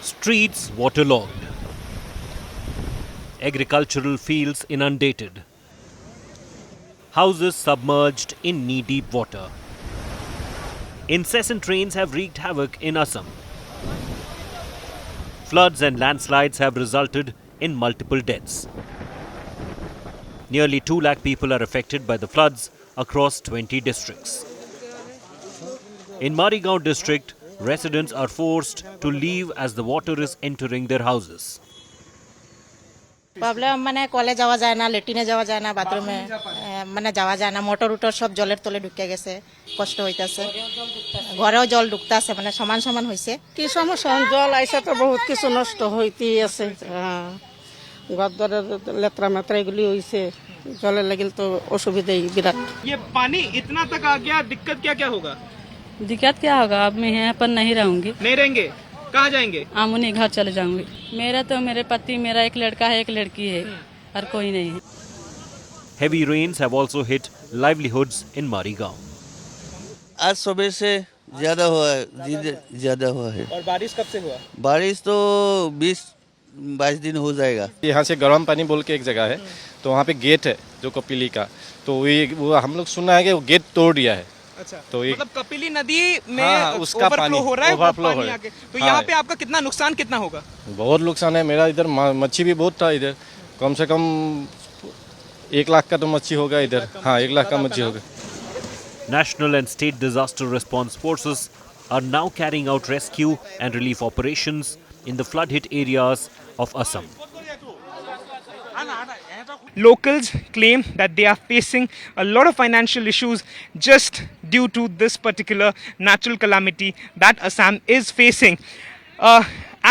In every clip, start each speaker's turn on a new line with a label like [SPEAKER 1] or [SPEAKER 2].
[SPEAKER 1] Streets waterlogged. Agricultural fields inundated. Houses submerged in knee-deep water. Incessant rains have wreaked havoc in Assam. Floods and landslides have resulted in multiple deaths. Nearly 2 lakh people are affected by the floods across 20 districts. In Marigaon district, residents are forced to leave as the water is entering their houses.
[SPEAKER 2] Problem মানে কলে যাওয়া যায় না, লেট্রিনে যাওয়া যায় না, বাথরুমে মানে যাওয়া যায় না, মোটর উটর সব জলের তলে ঢুকে গেছে, কষ্ট হইতাছে, ঘরেও জল ঢুকতাছে, মানে সমান সমান হইছে।
[SPEAKER 3] কি সমস্যা, জল আইসা তো বহুত কিছু নষ্ট হইতেই আছে, ঘরদরের লেত্রা মেত্রা এগুলি হইছে, জলের লাগিল তো অসুবিধাই বিরাট।
[SPEAKER 4] ये पानी इतना तक आ गया, दिक्कत क्या क्या होगा?
[SPEAKER 5] दिक्कत क्या होगा, अब मैं यहाँ पर नहीं रहूंगी।
[SPEAKER 4] नहीं रहेंगे, कहाँ जाएंगे?
[SPEAKER 5] आमुनी घर चले जाऊंगी। मेरे पति, मेरा एक लड़का है, एक लड़की है, और कोई नहीं है।
[SPEAKER 1] Heavy rains have also hit livelihoods in Marigaon.
[SPEAKER 6] आज सुबह से ज्यादा हुआ है।
[SPEAKER 4] और बारिश कब से हुआ?
[SPEAKER 6] बारिश तो 20-22 दिन हो जाएगा।
[SPEAKER 7] यहाँ से गर्म पानी बोल के एक जगह है, तो वहाँ पे गेट है जो कपिली का, तो वो हम लोग सुना है कि वो गेट तोड़ दिया है।
[SPEAKER 4] अच्छा,
[SPEAKER 7] तो
[SPEAKER 4] मतलब कपिली नदी में
[SPEAKER 7] उसका
[SPEAKER 4] ओवरफ्लो हो रहा है,
[SPEAKER 7] ओवरफ्लो
[SPEAKER 4] पानी आके। तो
[SPEAKER 7] हाँ,
[SPEAKER 4] यहाँ पे आपका कितना नुकसान कितना होगा?
[SPEAKER 7] बहुत नुकसान है मेरा। इधर मच्छी भी बहुत था, इधर कम से कम 1 लाख का तो मच्छी होगा इधर। हाँ, 1 लाख का मच्छी होगा।
[SPEAKER 1] National and state disaster response forces are now carrying out rescue and relief operations in the flood-hit areas of Assam.
[SPEAKER 4] Locals claim that they are facing a lot of financial issues just due to this particular natural calamity that Assam is facing.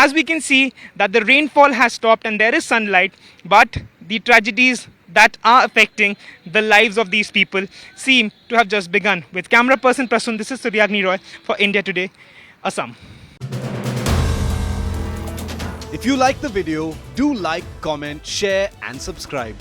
[SPEAKER 4] As we can see that the rainfall has stopped and there is sunlight, but the tragedies that are affecting the lives of these people seem to have just begun. With camera person Prasun, this is Suryagni Roy for India Today, Assam.
[SPEAKER 8] If you like the video, do like, comment, share and subscribe.